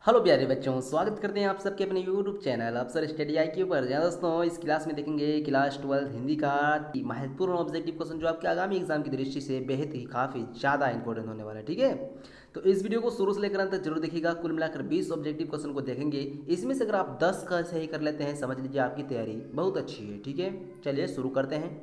Hello प्यारे बच्चों, स्वागत करते हैं आप सबके अपने यूट्यूब चैनल अफसर स्टडी IQ पर। जहाँ दोस्तों इस क्लास में देखेंगे क्लास 12 हिंदी का महत्वपूर्ण ऑब्जेक्टिव क्वेश्चन जो आपके आगामी एग्जाम की दृष्टि से बेहद ही काफ़ी ज़्यादा इंपॉर्टेंट होने वाला है। ठीक है, तो इस वीडियो को शुरू से लेकर अंत तक जरूर देखिएगा। कुल मिलाकर 20 ऑब्जेक्टिव क्वेश्चन को देखेंगे। इसमें से अगर आप 10 का सही कर लेते हैं, समझ लीजिए आपकी तैयारी बहुत अच्छी है। ठीक है, चलिए शुरू करते हैं।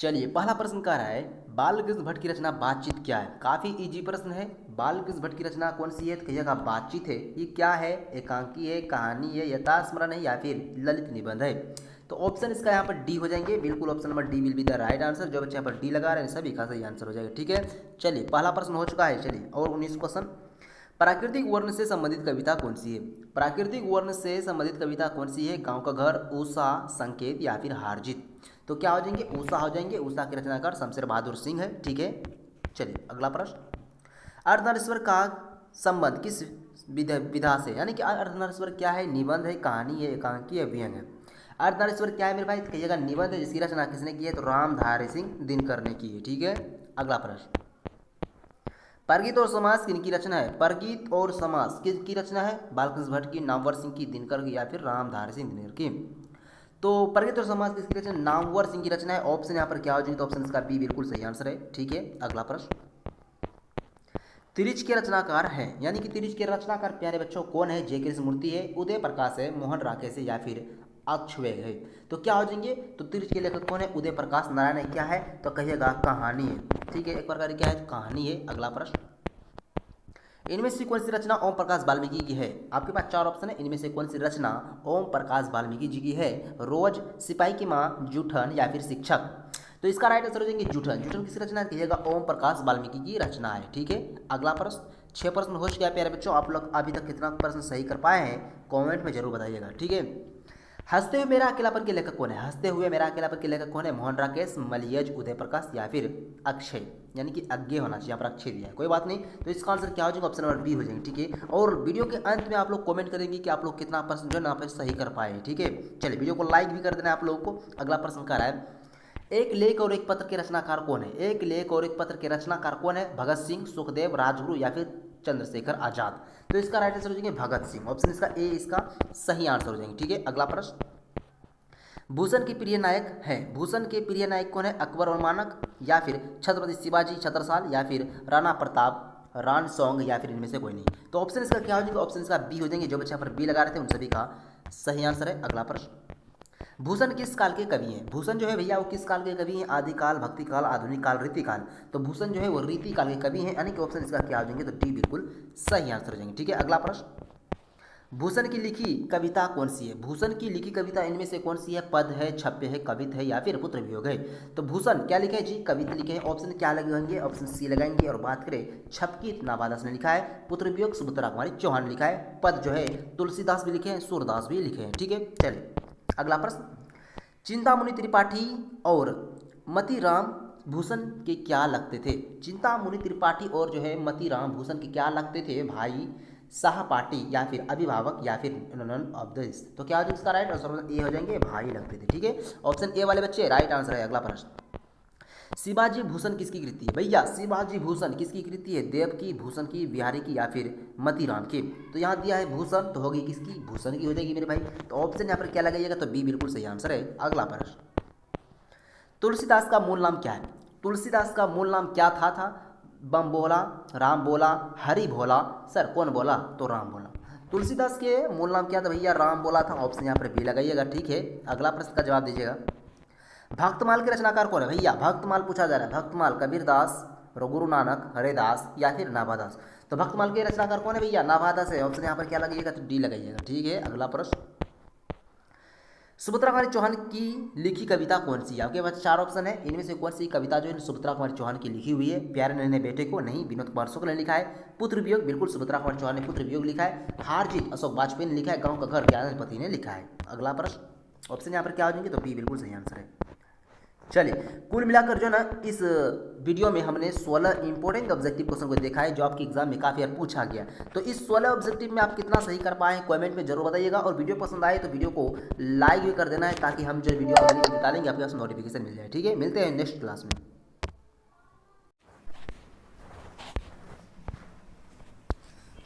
चलिए, पहला प्रश्न कह रहा है बाल कृष्ण भट्ट की रचना बातचीत क्या है। काफी इजी प्रश्न है। बाल कृष्ण भट्ट की रचना कौन सी है, तो कहिएगा बातचीत है। ये क्या है, एकांकी है, कहानी है, यथास्मरण है या फिर ललित निबंध है। तो ऑप्शन इसका यहाँ पर डी हो जाएंगे। बिल्कुल option number D will be the right answer. जो बच्चे यहाँ पर डी लगा रहे हैं सभी का सही आंसर हो जाएगा। ठीक है, चलिए पहला प्रश्न हो चुका है। चलिए और 19 क्वेश्चन। प्राकृतिक वर्ण से संबंधित कविता कौन सी है। प्राकृतिक वर्ण से संबंधित कविता कौन सी है। गांव का घर, उषा, संकेत या फिर हारजीत। तो क्या हो जाएंगे, उषा हो जाएंगे। उषा के रचनाकार शमशेर बहादुर सिंह है। ठीक है, चलिए अगला प्रश्न। अर्धनारीश्वर का संबंध किस विधा से, यानी कि अर्धनारीश्वर क्या है, निबंध है, कहानी है, एकांकी है, व्यंग है। अर्धनारीश्वर क्या है मेरे भाई, तो कहिएगा निबंध है। जिसकी रचना किसने की है, तो रामधारी सिंह दिनकर ने की है। ठीक है, अगला प्रश्न। परगीत और समास किनकी रचना है। परगीत और समास किसकी रचना है, बालकृष्ण भट्ट की, नामवर सिंह की, दिनकर की या फिर रामधारी सिंह दिनकर की। तो परगीत और समास किसकी रचना, नामवर सिंह की रचना है। ऑप्शन यहाँ पर क्या हो जाएगी, तो ऑप्शन इसका बी बिल्कुल सही आंसर है। ठीक है, अगला प्रश्न। तिरिच के रचनाकार हैं, यानी कि तिरिच के रचनाकार प्यारे बच्चों कौन है। जे कृष्णमूर्ति है, उदय प्रकाश है, मोहन राकेश है या फिर अक्षवेग है। तो क्या हो जाएंगे, तो तिरिच के लेखक कौन है, उदय प्रकाश नारायण है। क्या है, तो कहिएगा कहानी है। ठीक है, एक प्रकार की क्या है, कहानी है। अगला प्रश्न। इनमें से कौन सी रचना ओम प्रकाश वाल्मीकि की है। आपके पास चार ऑप्शन है। इनमें से कौन सी रचना ओम प्रकाश वाल्मीकि जी की है। रोज, सिपाही की माँ, जूठन या फिर शिक्षक। तो इसका राइट आंसर हो जाएंगे जूठन। जूठन किसी रचना कहिएगा, ओम प्रकाश वाल्मीकि की रचना है। ठीक है, अगला प्रश्न। 6 प्रश्न हो चुके हैं प्यारे बच्चों। आप लोग अभी तक कितना प्रश्न सही कर पाए हैं कॉमेंट में जरूर बताइएगा। ठीक है, हंसते हुए मेरा अकेलापन के लेखक कौन है। हंसते हुए मेरा अकेलापन के लेखक कौन है, मोहन राकेश, मलियज, उदय प्रकाश या फिर अक्षय, यानी कि अज्ञे होना चाहिए, यहाँ पर अक्षय दिया है, कोई बात नहीं। तो इसका आंसर क्या हो जाएगा, ऑप्शन नंबर बी हो जाएंगे। ठीक है, और वीडियो के अंत में आप लोग कमेंट करेंगे कि आप लोग कितना प्रश्न जो है ना आप सही कर पाए। ठीक है, चलिए वीडियो को लाइक भी कर देना है आप लोगों को। अगला प्रश्न कर रहा है एक लेख और एक पत्र के रचनाकार कौन है। एक लेख और एक पत्र के रचनाकार कौन है, भगत सिंह, सुखदेव, राजगुरु या फिर चंद्रशेखर आजाद। तो इसका राइट आंसर हो जाएंगे भगत सिंह। ऑप्शन इसका ए इसका सही आंसर हो जाएंगे। ठीक है, अगला प्रश्न। भूषण के प्रिय नायक हैं। भूषण के प्रिय नायक कौन है, अकबर और मानक या फिर छत्रपति शिवाजी छत्रसाल या फिर राणा प्रताप रान सॉन्ग या फिर इनमें से कोई नहीं। तो ऑप्शन इसका क्या हो जाएगा, ऑप्शन इसका बी हो जाएंगे। जो बच्चे यहाँ पर बी लगा रहे थे उन सभी का सही आंसर है। अगला प्रश्न। भूषण किस काल के कवि हैं। भूषण जो है भैया वो किस काल के कवि हैं, आदिकाल, भक्ति काल, आधुनिक काल, रीति काल। तो भूषण जो है वो रीति काल के कवि हैं, यानी कि ऑप्शन इसका क्या हो जाएंगे, तो डी बिल्कुल सही आंसर हो जाएंगे। ठीक है, अगला प्रश्न। भूषण की लिखी कविता कौन सी है। भूषण की लिखी कविता इनमें से कौन सी है, पद है, छप्य है, कवित है या फिर पुत्र वियोग है। तो भूषण क्या लिखे है जी, कविता लिखे हैं। ऑप्शन क्या लगाएंगे, ऑप्शन सी लगाएंगे। और बात करें छपकी, नाभादास ने लिखा है। पुत्र वियोग सुभद्रा कुमारी चौहान ने लिखा है। पद जो है तुलसीदास भी लिखे हैं, सूरदास भी लिखे हैं। ठीक है, चलिए अगला प्रश्न। चिंतामणि त्रिपाठी और मतीराम भूषण के क्या लगते थे। चिंतामणि त्रिपाठी और जो है मतीराम भूषण के क्या लगते थे, भाई, सहपाठी या फिर अभिभावक या फिर नन ऑफ दिस। तो क्या हो जाएगा इसका राइट आंसर, ए हो जाएंगे, भाई लगते थे। ठीक है, ऑप्शन ए वाले बच्चे राइट आंसर है। अगला प्रश्न। शिवाजी भूषण किसकी कृति है। भैया शिवाजी भूषण किसकी कृति है, देव की, भूषण की, बिहारी की या फिर मतीराम की। तो यहाँ दिया है भूषण, तो होगी किसकी, भूषण की हो जाएगी मेरे भाई। तो ऑप्शन यहाँ पर क्या लगाइएगा, तो बी बिल्कुल सही आंसर है। अगला प्रश्न। तुलसीदास का मूल नाम क्या है। तुलसीदास का मूल नाम क्या था बम बोला, राम बोला, हरि बोला, सर कौन बोला, तो राम बोला। तुलसीदास के मूल नाम क्या था भैया, राम बोला था। ऑप्शन यहाँ पर बी लगाइएगा। ठीक है, अगला प्रश्न का जवाब दीजिएगा। भक्तमाल के रचनाकार कौन है भैया। भक्तमाल पूछा जा रहा है। भक्तमाल कबीरदास, गुरु नानक, हरिदास या फिर नाभादास। तो भक्तमाल के रचनाकार कौन है भैया, नाभादास है। ऑप्शन यहाँ पर क्या लगाइएगा, तो डी लगाइएगा। ठीक है, अगला प्रश्न। सुभद्रा कुमारी चौहान की लिखी कविता कौन सी है। आपके पास चार ऑप्शन है। इनमें से कौन सी कविता जो है सुभद्रा कुमारी चौहान की लिखी हुई है। प्यारे नन्हे बेटे को, नहीं, विनोद कुमार शुक्ल ने लिखा है। पुत्र वियोग, बिल्कुल सुभद्रा कुमारी चौहान ने पुत्र वियोग लिखा है। हार जीत अशोक वाजपेयी ने लिखा है। गांव का घर ज्ञानपति ने लिखा है। अगला प्रश्न, ऑप्शन यहाँ पर क्या हो जाएंगे, तो बी बिल्कुल सही आंसर है। चलिए कुल मिलाकर जो ना इस वीडियो में हमने 16 इंपॉर्टेंट ऑब्जेक्टिव क्वेश्चन को देखा है जो आपके एग्जाम में काफ़ी बार पूछा गया। तो इस 16 ऑब्जेक्टिव में आप कितना सही कर पाए कमेंट में जरूर बताइएगा। और वीडियो पसंद आए तो वीडियो को लाइक भी कर देना है, ताकि हम जो वीडियो डालेंगे आपके पास नोटिफिकेशन मिल जाए। ठीक है, मिलते हैं नेक्स्ट क्लास में।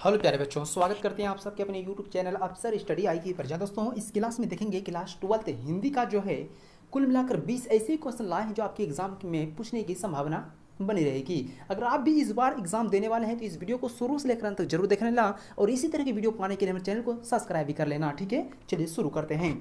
हेलो प्यारे बच्चों, स्वागत करते हैं आप सबके अपने यूट्यूब चैनल अफसर स्टडी आई की पर। दोस्तों, इस क्लास में देखेंगे क्लास 12th हिंदी का जो है कुल मिलाकर 20 ऐसे क्वेश्चन लाए हैं जो आपके एग्जाम में पूछने की संभावना बनी रहेगी। अगर आप भी इस बार एग्जाम देने वाले हैं तो इस वीडियो को शुरू से लेकर अंत तक जरूर देख लेना और इसी तरह की वीडियो पाने के लिए मेरे चैनल को सब्सक्राइब भी कर लेना। ठीक है, चलिए शुरू करते हैं।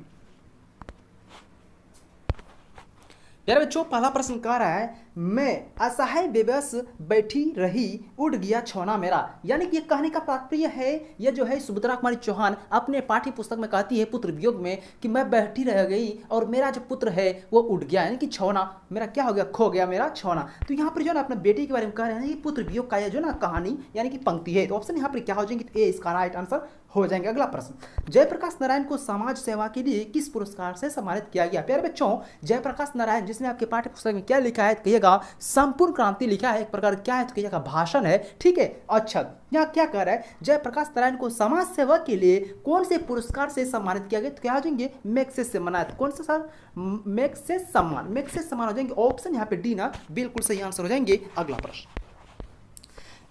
प्यारे बच्चों, पहला प्रश्न कह रहा है, मैं असहाय बेबस बैठी रही उड़ गया छौना मेरा। यानी कि ये कहने का तात्पर्य है, ये जो है सुभद्रा कुमारी चौहान अपने पाठ्य पुस्तक में कहती है पुत्र वियोग में कि मैं बैठी रह गई और मेरा जो पुत्र है वो उड़ गया, यानी कि छौना मेरा क्या हो गया, खो गया मेरा छौना। तो यहाँ पर जो ना अपने बेटे के बारे में कह रहे हैं कि पुत्र वियोग का ये जो ना कहानी यानी कि पंक्ति है। तो ऑप्शन यहाँ पर क्या हो जाएंगे, ए इसका राइट आंसर हो जाएंगे। अगला प्रश्न, जयप्रकाश नारायण को समाज सेवा के लिए किस पुरस्कार से सम्मानित किया गया। प्यारे बच्चों, जयप्रकाश नारायण जिसने आपके पाठ्य पुस्तक में क्या लिखा है कहिएगा, संपूर्ण क्रांति लिखा है, एक प्रकार क्या है तो कहिएगा भाषण है। ठीक है, अच्छा यहाँ क्या कह रहा है, जयप्रकाश नारायण को समाज सेवा के लिए कौन से पुरस्कार से सम्मानित किया गया, तो क्या हो जाएंगे, मैग्सेसे सम्मानित। कौन सा सर, मैग्सेसे सम्मान, मैग्सेसे सम्मान हो जाएंगे। ऑप्शन यहाँ पे डी ना बिल्कुल सही आंसर हो जाएंगे। अगला प्रश्न,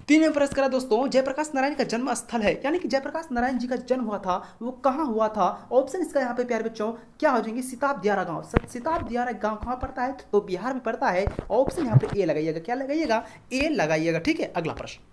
3वें प्रश्न करा दोस्तों, जयप्रकाश नारायण का जन्म स्थल है, यानी कि जयप्रकाश नारायण जी का जन्म हुआ था वो कहाँ हुआ था। ऑप्शन इसका यहाँ पे प्यारे बच्चों क्या हो जाएंगे, सिताब दियारा गांव। सिताब दियारा गांव कहाँ पड़ता है, तो बिहार में पड़ता है। ऑप्शन यहाँ पे ए लगाइएगा, क्या लगाइएगा, ए लगाइएगा। ठीक है, अगला प्रश्न,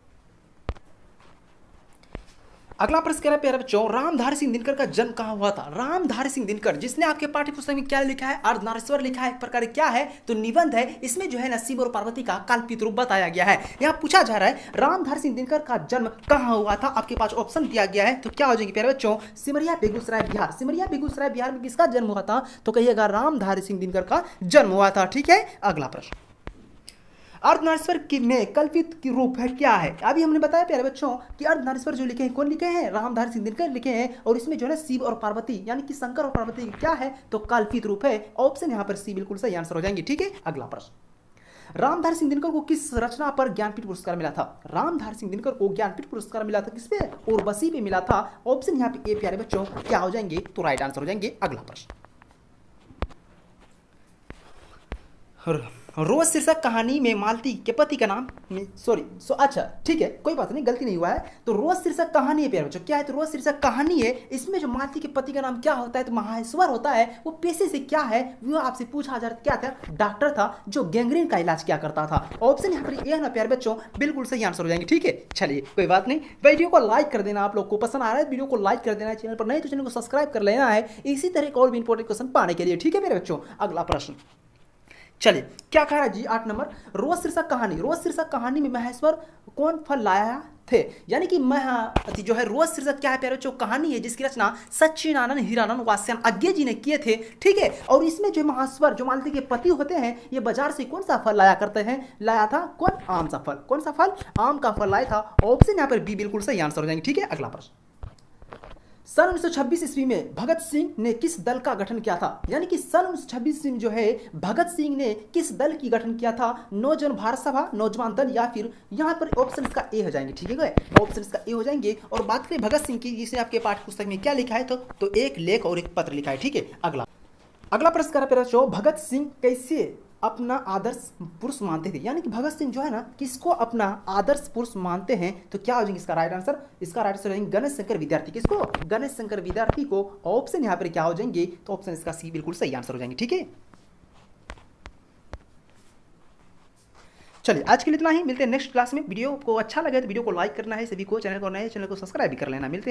अगला प्रश्न कह रहा है प्यारे बच्चों, रामधारी सिंह दिनकर का जन्म कहाँ हुआ था। रामधारी सिंह दिनकर जिसने आपके पाठ्य पुस्तक में क्या लिखा है, अर्धनारीश्वर लिखा है, एक प्रकार क्या है तो निबंध है। इसमें जो है ना शिव और पार्वती का कल्पित रूप बताया गया है। यहाँ पूछा जा रहा है रामधारी सिंह दिनकर का जन्म कहाँ हुआ था, आपके पास ऑप्शन दिया गया है। तो क्या हो जाएंगे प्यारे बच्चों, सिमरिया बेगूसराय बिहार। सिमरिया बेगूसराय बिहार में किसका जन्म हुआ था, तो कहिएगा रामधारी सिंह दिनकर का जन्म हुआ था। ठीक है, अगला प्रश्न, अर्धनारीश्वर में कल्पित की रूप है क्या है। अभी हमने बताया प्यारे बच्चों कि अर्धनारीश्वर जो लिखे हैं कौन लिखे हैं, रामधारी सिंह दिनकर लिखे हैं। और इसमें जो है शिव और पार्वती यानी कि शंकर और पार्वती क्या है तो कल्पित रूप है। ऑप्शन यहाँ पर सी बिल्कुल सही आंसर हो जाएंगे। ठीक है, अगला प्रश्न, रामधारी सिंह दिनकर को किस रचना पर ज्ञानपीठ पुरस्कार मिला था। रामधारी सिंह दिनकर को ज्ञानपीठ पुरस्कार मिला था किस पे, उर्वशी पे मिला था। ऑप्शन यहाँ पे ए प्यारे बच्चों क्या हो जाएंगे, तो राइट आंसर हो जाएंगे। अगला प्रश्न, रोज शीर्षक कहानी में मालती के पति का नाम अच्छा ठीक है, कोई बात नहीं, गलती नहीं हुआ है। तो रोज शीर्षक कहानी है प्यारे बच्चों, क्या है तो रोज शीर्षक कहानी है। इसमें जो मालती के पति का नाम क्या होता है तो महेश्वर होता है। वो पेशे से क्या है, वो आपसे पूछा जा रहा क्या था, डॉक्टर था जो गैंग्रीन का इलाज क्या करता था। ऑप्शन यहाँ पर ए ना प्यारे बच्चों बिल्कुल सही आंसर हो जाएंगे। ठीक है, चलिए कोई बात नहीं, वीडियो को लाइक कर देना, आप लोग को पसंद आ रहा है वीडियो को लाइक कर देना है, चैनल पर नहीं तो चैनल को सब्सक्राइब कर लेना है इसी तरह के और भी इंपॉर्टेंट क्वेश्चन पाने के लिए। ठीक है मेरे बच्चों, अगला प्रश्न, चलिए क्या कह रहा है जी 8 नंबर, रोज शीर्षक कहानी। रोज शीर्षक कहानी में महेश्वर कौन फल लाया थे, यानी कि जो है रोज शीर्षक क्या है प्यारे बच्चों, कहानी है जिसकी रचना सच्चिदानंद हीरानंद वात्स्यायन आज्ञे जी ने किए थे। ठीक है, और इसमें जो महेश्वर जो मालती के पति होते हैं ये बाजार से कौन सा फल लाया करते हैं, लाया था कौन, आम सा फल। कौन सा फल, आम का फल लाया था। ऑप्शन यहाँ पर बी बिल्कुल सही आंसर हो जाएंगे। ठीक है, अगला प्रश्न, सन 1926 ईस्वी में भगत सिंह ने किस दल का गठन किया था, यानी कि सन 1926 ईस्वी में जो है भगत सिंह ने किस दल की गठन किया था, नौजवान भारत सभा, नौजवान दल, या फिर यहाँ पर ऑप्शन इसका ए हो जाएंगे। ठीक है, ऑप्शन इसका ए हो जाएंगे। और बात करें भगत सिंह की, जिसने आपके पाठ्य पुस्तक में क्या लिखा है तो एक लेख और एक पत्र लिखा है। ठीक है, अगला प्रश्न कर रहा है, भगत सिंह कैसे अपना आदर्श पुरुष मानते थे, यानी कि भगत सिंह जो है ना किसको अपना आदर्श पुरुष मानते हैं, तो क्या हो जाएंगे इसका राइट आंसर, इसका राइट आंसर हो गणेश शंकर विद्यार्थी। किसको, गणेश शंकर विद्यार्थी को। ऑप्शन यहाँ पर क्या हो जाएंगे, तो ऑप्शन इसका सी बिल्कुल सही आंसर हो जाएंगे। ठीक है, चलिए आज के लिए इतना ही, मिलते हैं नेक्स्ट क्लास में। वीडियो को अच्छा लगे तो वीडियो को लाइक करना है सभी को, चैनल को नए चैनल को सब्सक्राइब भी कर लेना। मिलते हैं।